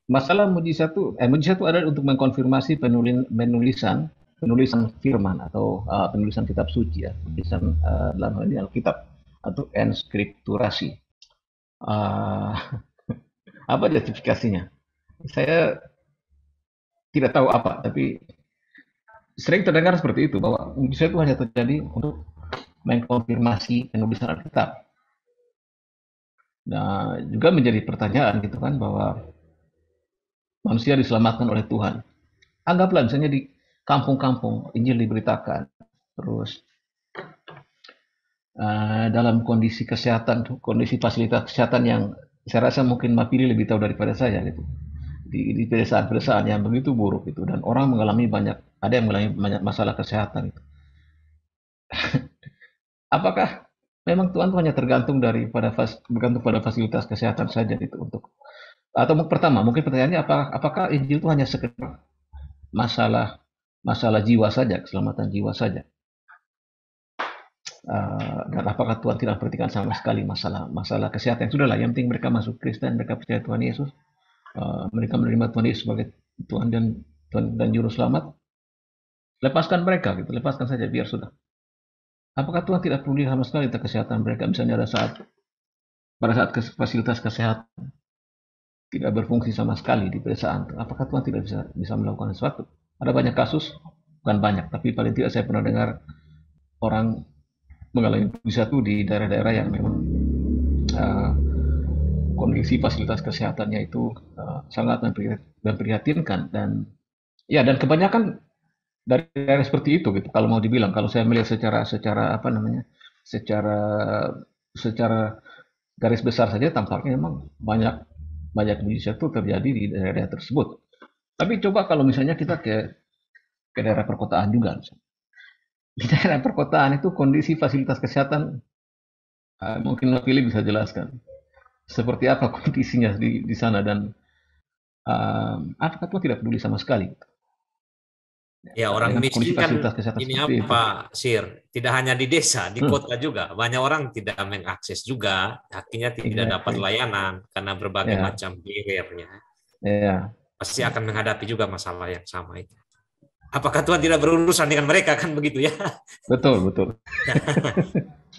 masalah mujizat itu adalah untuk mengkonfirmasi penulisan firman atau penulisan kitab suci ya, penulisan dalam hal ini Alkitab atau enskripturasi. Uh, apa justifikasinya? Saya tidak tahu apa, tapi sering terdengar seperti itu bahwa mujizat itu hanya terjadi untuk mengkonfirmasi penulisan Alkitab. Nah, juga menjadi pertanyaan gitu kan bahwa manusia diselamatkan oleh Tuhan. Anggaplah misalnya di kampung-kampung Injil diberitakan, terus dalam kondisi kesehatan, kondisi fasilitas kesehatan yang saya rasa mungkin Mapili lebih tahu daripada saya gitu. Di pedesaan-pedesaan yang begitu buruk itu dan orang mengalami ada yang mengalami banyak masalah kesehatan itu. Apakah memang Tuhan tuh hanya bergantung pada fasilitas kesehatan saja gitu untuk atau pertama mungkin pertanyaannya apakah Injil itu hanya sekedar masalah masalah jiwa saja, keselamatan jiwa saja. Dan apakah Tuhan tidak perhatikan sama sekali masalah kesehatan? Sudahlah, yang penting mereka masuk Kristen, mereka percaya Tuhan Yesus, mereka menerima Tuhan Yesus sebagai Tuhan dan Juru Selamat. Lepaskan mereka, gitu, lepaskan saja biar sudah. Apakah Tuhan tidak peduli sama sekali tentang kesehatan mereka? Misalnya pada saat fasilitas kesehatan tidak berfungsi sama sekali di pedesaan, apakah Tuhan tidak bisa melakukan sesuatu? Ada banyak kasus, bukan banyak, tapi paling tidak saya pernah dengar orang mengalami mujizat itu di daerah-daerah yang memang uh, kondisi fasilitas kesehatannya itu sangat memprihatinkan dan kebanyakan dari daerah seperti itu gitu. Kalau mau dibilang, kalau saya melihat secara apa namanya, secara secara garis besar saja tampaknya memang banyak banyak mujizat itu terjadi di daerah-daerah tersebut. Tapi coba kalau misalnya kita ke daerah perkotaan juga, misalnya. Di daerah perkotaan itu kondisi fasilitas kesehatan mungkin Pilih bisa jelaskan seperti apa kondisinya di sana dan apakah Tuhan tidak peduli sama sekali Ya, orang dengan miskin kondisi kan fasilitas kesehatan ini seperti itu. apa, Sir? Tidak hanya di desa, di Hmm, kota juga. Banyak orang tidak mengakses juga, akhirnya tidak dapat exactly. layanan karena berbagai Ya, macam barrier-nya. ya, Pasti akan menghadapi juga masalah yang sama itu. Apakah Tuhan tidak berurusan dengan mereka kan begitu ya? betul, betul.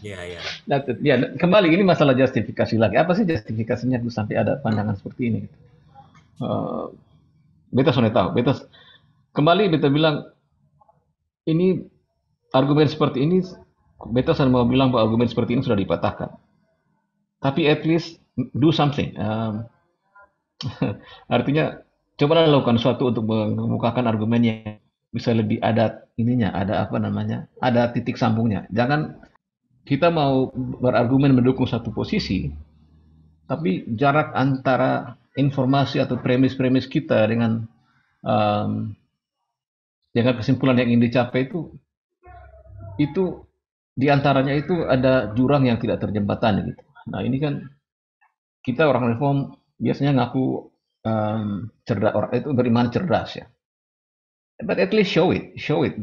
Ya, ya. Nah, ya, kembali ini masalah justifikasi lagi. Apa sih justifikasinya tuh sampai ada pandangan seperti ini? Uh, beta sudah tahu. Kembali beta bilang ini argumen seperti ini. Beta sudah mau bilang bahwa argumen seperti ini sudah dipatahkan. Tapi at least do something. Artinya cobalah lakukan sesuatu untuk mengemukakan argumennya bisa lebih ada ininya, ada apa namanya, ada titik sambungnya. Jangan kita mau berargumen mendukung satu posisi, tapi jarak antara informasi atau premis-premis kita um, dengan kesimpulan yang ingin dicapai itu diantaranya itu ada jurang yang tidak terjembatani gitu. Nah ini kan kita orang reform biasanya ngaku cerdas, orang itu beriman cerdas ya. But at least show it,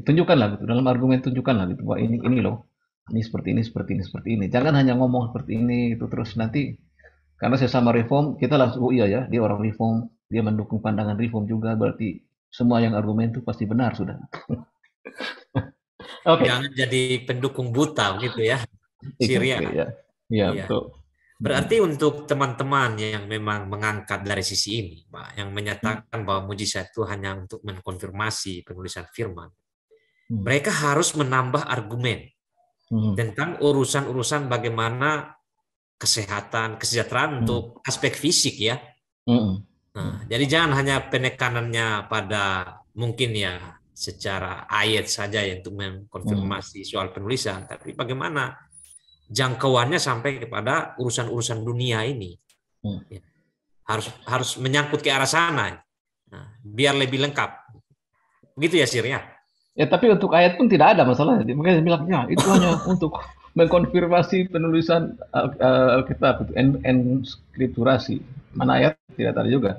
tunjukkanlah gitu dalam argumen tunjukkanlah gitu bahwa ini loh, ini seperti ini seperti ini seperti ini. Jangan hanya ngomong seperti ini itu terus nanti karena sesama reform kita langsung oh iya ya dia orang reform dia mendukung pandangan reform juga berarti semua yang argumen itu pasti benar sudah. Oke, okay. Jangan jadi pendukung buta gitu ya, Syria. Exactly ya, ya Iya. betul. Berarti untuk teman-teman yang memang mengangkat dari sisi ini, Pak, yang menyatakan bahwa mujizat itu hanya untuk mengkonfirmasi penulisan firman, mereka harus menambah argumen tentang urusan-urusan bagaimana kesehatan, kesejahteraan untuk aspek fisik ya. Nah, jadi jangan hanya penekanannya pada mungkin ya secara ayat saja ya untuk mengkonfirmasi soal penulisan, tapi bagaimana jangkauannya sampai kepada urusan-urusan dunia ini. Ya, harus menyangkut ke arah sana. Nah, biar lebih lengkap. Begitu ya, Sir ya? Ya tapi untuk ayat pun tidak ada masalah. Makanya saya bilang ya itu hanya untuk mengkonfirmasi penulisan Alkitab itu enskripturasi. Mana ayat tidak ada juga.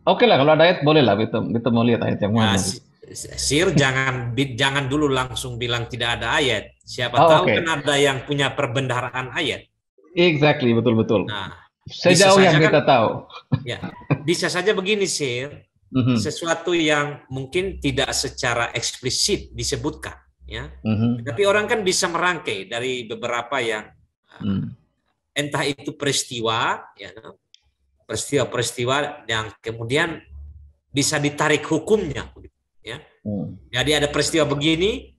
Oke lah kalau ada ayat boleh lah kita mau lihat ayat yang Ya, mana gitu. Sir jangan dulu langsung bilang tidak ada ayat. Siapa Oh, tahu oke. kan ada yang punya perbendaharaan ayat. Exactly, betul betul. Nah, Bisa Sejauh yang saja kan, kita tahu. ya, bisa saja begini sih, Mhm, sesuatu yang mungkin tidak secara eksplisit disebutkan, ya. mhm, Tapi orang kan bisa merangkai dari beberapa yang mhm, entah itu peristiwa, ya, peristiwa-peristiwa yang kemudian bisa ditarik hukumnya, ya. mhm, Jadi ada peristiwa begini,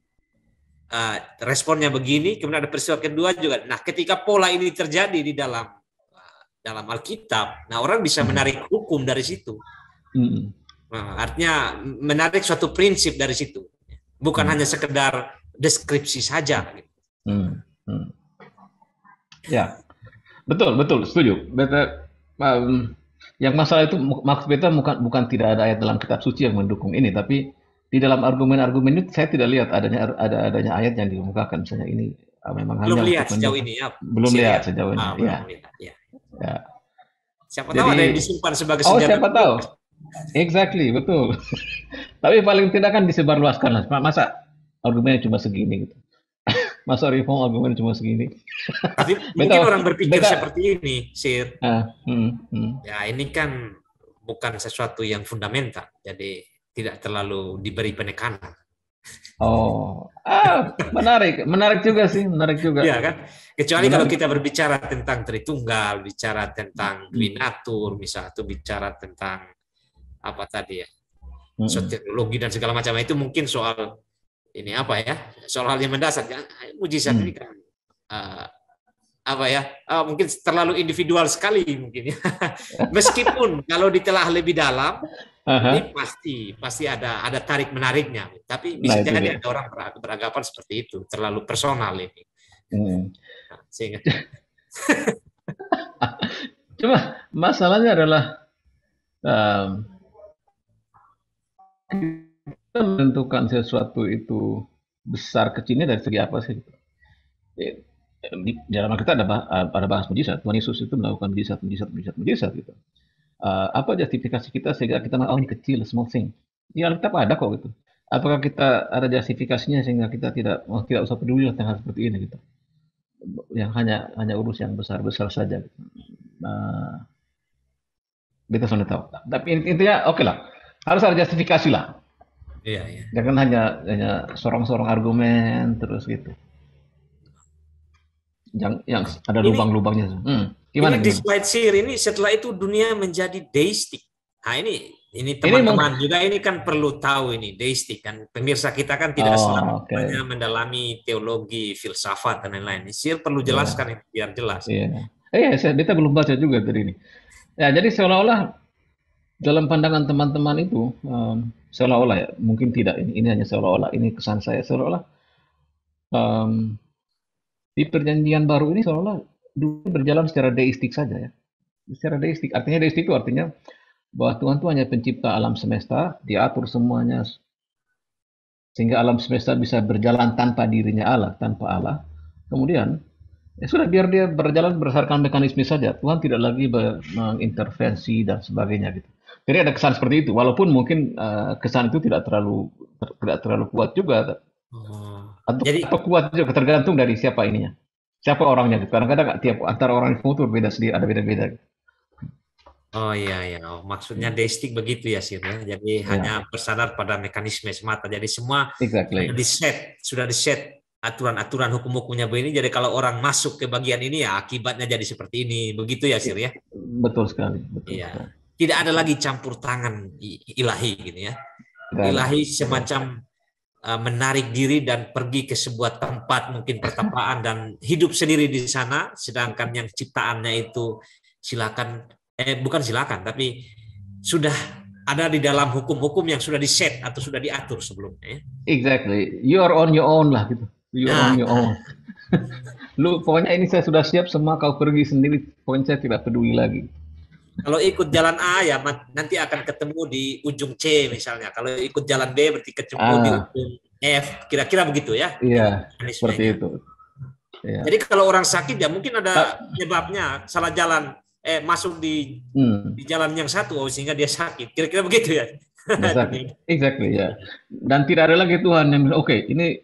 responnya begini, kemudian ada peristiwa kedua juga. Nah, ketika pola ini terjadi di dalam Alkitab, nah orang bisa mhm, menarik hukum dari situ. mhm, Nah, artinya menarik suatu prinsip dari situ, bukan mhm, hanya sekedar deskripsi saja. Gitu. mhm, mhm. Ya, betul, betul, setuju. Beta, yang masalah itu maksud beta bukan tidak ada ayat dalam kitab suci yang mendukung ini, tapi di dalam argumen-argumen itu saya tidak lihat adanya ayat yang dikemukakan misalnya ini memang Belum hanya untuk lihat sejauh mendukung. ini ya, Belum Sir, ya. lihat sejauh ini, Belum ya, lihat ya. ya. Siapa tahu ada yang Jadi, disimpan sebagai oh senjata siapa kedua. tahu, exactly, betul. Tapi paling tidak kan disebarluaskan lah. Masa argumennya cuma segini gitu. Masa reform argumennya cuma segini. Tapi mungkin Beta, orang berpikir beta, seperti ini, Sir. hmm. Ya, ini kan bukan sesuatu yang fundamental, jadi tidak terlalu diberi penekanan. Oh, menarik, menarik juga sih, menarik juga, Ya kan? Kecuali kalau menarik. kita berbicara tentang Tritunggal, bicara tentang Hmm, Dwinatur, misalnya, atau bicara tentang apa tadi ya, hmm, soteriologi dan segala macam itu mungkin soal ini apa ya, soal hal yang mendasar. Mujizat ini hmm. kan uh, apa ya, mungkin terlalu individual sekali mungkin ya. Meskipun kalau ditelah lebih dalam, ini Aha. pasti ada tarik menariknya. Tapi Nah bisa itu jadi dia. ada orang beranggapan seperti itu, terlalu personal ini. Hmm. Nah, sehingga Cuma masalahnya adalah um, kita menentukan sesuatu itu besar kecilnya dari segi apa sih? Eh, Di dalam kita ada bahas mujizat. Tuhan Yesus itu melakukan mujizat, mujizat, mujizat, mujizat gitu. Apa justifikasi kita sehingga kita oh ini kecil, small thing. Di Alkitab ada kok gitu. Apakah kita ada justifikasinya sehingga kita tidak usah peduli tentang hal seperti ini gitu. Yang hanya urus yang besar-besar saja. Gitu. Nah, kita sudah tahu. Tapi intinya oke lah. Harus ada justifikasi lah. iya ya. Jangan hanya sorong-sorong argumen terus gitu. Yang ada Ini lubang-lubangnya. ini Gimana di gimana? slide share ini setelah itu dunia menjadi deistik. Nah, ini Ini mungkin. teman-teman juga ini kan perlu tahu ini deistik kan, pemirsa kita kan tidak Oh, oke. selamanya mendalami teologi, filsafat dan lain-lain. Sir perlu Iya, jelaskan itu biar jelas. iya. Beta belum baca juga tadi ini. Ya, jadi seolah-olah dalam pandangan teman-teman itu, seolah-olah ya, mungkin tidak, ini hanya seolah-olah, ini kesan saya, seolah-olah em, di perjanjian baru ini seolah-olah dunia berjalan secara deistik saja ya. Secara deistik, artinya deistik itu artinya bahwa Tuhan itu hanya pencipta alam semesta, diatur semuanya sehingga alam semesta bisa berjalan tanpa dirinya Allah, tanpa Allah. Kemudian, ya sudah biar dia berjalan berdasarkan mekanisme saja. Tuhan tidak lagi mengintervensi dan sebagainya gitu. Jadi ada kesan seperti itu, walaupun mungkin kesan itu tidak terlalu kuat juga, Oh. atau Jadi kuat juga tergantung dari siapa ininya, siapa orangnya. Gitu. Kadang-kadang tiap antara orang itu berbeda sendiri, ada beda-beda. Gitu. oh iya ya, oh, maksudnya deistik begitu ya Sir ya. Jadi hanya Ya, bersandar pada mekanisme semata. Jadi semua exactly. sudah di-set aturan-aturan hukum-hukumnya begini. Jadi kalau orang masuk ke bagian ini ya akibatnya jadi seperti ini. Begitu ya Sir ya. Betul sekali, betul Iya. sekali. Tidak ada lagi campur tangan ilahi gitu ya. Tidak ada, Ilahi tidak ada. semacam menarik diri dan pergi ke sebuah tempat mungkin pertapaan dan hidup sendiri di sana, sedangkan yang ciptaannya itu silakan bukan silakan tapi sudah ada di dalam hukum-hukum yang sudah di-set atau sudah diatur sebelumnya. Exactly. You are on your own lah gitu. You are on Nah, your own. Lu pokoknya ini saya sudah siap semua kau pergi sendiri. Pokoknya saya tidak peduli lagi. kalau ikut jalan A ya nanti akan ketemu di ujung C misalnya. Kalau ikut jalan B berarti ketemu di Ah, ujung F. Kira-kira begitu ya iya, seperti mekanismenya. itu. Iya. Jadi kalau orang sakit ya mungkin ada Ah, penyebabnya salah jalan masuk hmm, di jalan yang satu sehingga dia sakit. Kira-kira begitu ya. exactly. Exactly ya. Dan tidak ada lagi Tuhan yang bilang, oke, ini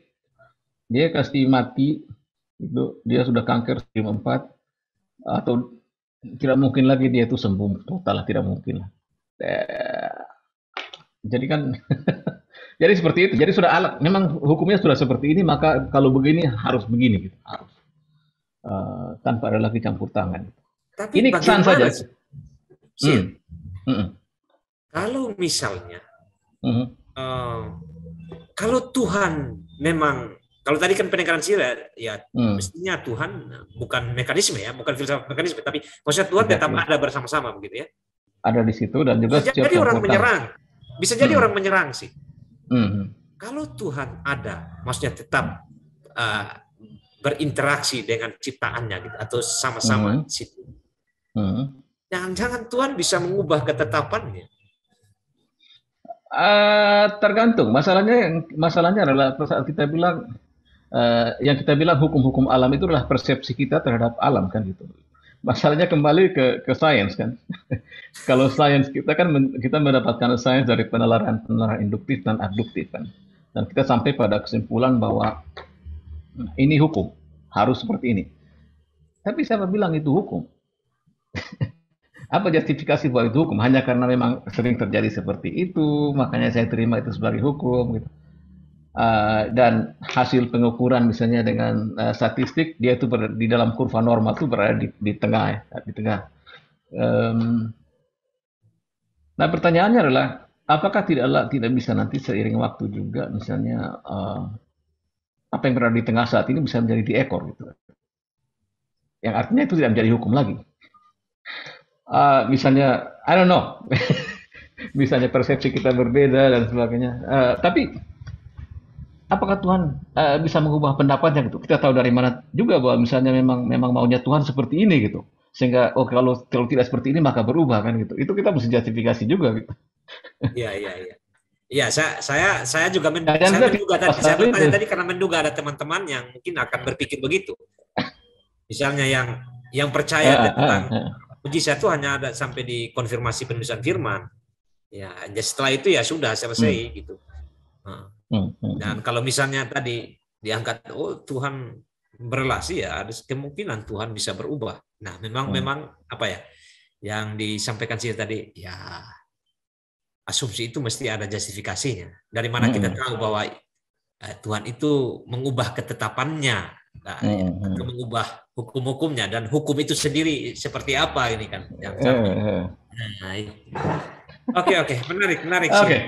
dia kasih mati itu dia sudah kanker stage 4 atau Tidak mungkin lagi dia itu sembuh total, tidak mungkin lah. Eh, jadi kan, jadi seperti itu. Jadi sudah alat, memang hukumnya sudah seperti ini, maka kalau begini harus begini gitu. Harus. Tanpa ada lagi campur tangan. Tapi Ini kesan bagaimana saja. sih? Sir, Hmm. Hmm. kalau misalnya Hmm. eh, kalau Tuhan memang, kalau tadi kan penekanan sih ya Hmm. mestinya Tuhan bukan mekanisme ya, bukan filsafat mekanisme, tapi maksudnya Tuhan tetap Exactly. ada bersama-sama begitu ya. Ada di situ dan juga Bisa setiap jadi orang campur tangan. menyerang, bisa jadi Hmm. orang menyerang sih. Hmm. Kalau Tuhan ada, maksudnya tetap uh, berinteraksi dengan ciptaannya gitu, atau sama-sama Hmm. di situ. Hmm. Jangan-jangan Tuhan bisa mengubah ketetapannya. Tergantung. Masalahnya adalah saat kita bilang yang kita bilang hukum-hukum alam itu adalah persepsi kita terhadap alam kan gitu. Masalahnya kembali ke sains kan. Kalau sains kita kan kita mendapatkan sains dari penalaran induktif dan abduktif kan. Dan kita sampai pada kesimpulan bahwa ini hukum, harus seperti ini. Tapi siapa bilang itu hukum? Apa justifikasi bahwa itu hukum? Hanya karena memang sering terjadi seperti itu, makanya saya terima itu sebagai hukum gitu. Dan hasil pengukuran misalnya dengan statistik dia itu di dalam kurva normal itu berada di tengah ya, di tengah. Um, nah pertanyaannya adalah apakah tidak bisa nanti seiring waktu juga misalnya apa yang berada di tengah saat ini bisa menjadi di ekor gitu. Yang artinya itu tidak menjadi hukum lagi. Misalnya I don't know, misalnya persepsi kita berbeda dan sebagainya. Tapi apakah Tuhan bisa mengubah pendapatnya gitu? Kita tahu dari mana juga bahwa misalnya memang maunya Tuhan seperti ini gitu. Sehingga kalau tidak seperti ini maka berubah kan gitu. Itu kita mesti justifikasi juga gitu. Iya, iya, iya. Iya, saya juga Dan saya kita menduga tadi, pasal saya bertanya itu. tadi karena menduga ada teman-teman yang mungkin akan berpikir begitu. Misalnya yang percaya Uh, uh, tentang uh, mujizat itu hanya ada sampai di konfirmasi penulisan firman. Ya, setelah itu ya sudah selesai hmm, gitu. Nah, hmm, dan hmm, kalau misalnya tadi diangkat, oh Tuhan berelasi ya, ada kemungkinan Tuhan bisa berubah. Nah, hmm, memang apa ya, yang disampaikan sih tadi, ya asumsi itu mesti ada justifikasinya. Dari mana kita hmm, tahu bahwa Tuhan itu mengubah ketetapannya, nah, hmm, ya, hmm, atau hmm. mengubah hukum-hukumnya, dan hukum itu sendiri seperti apa ini kan yang sampai. Uh. Nah, oke, menarik, menarik sih. Oke.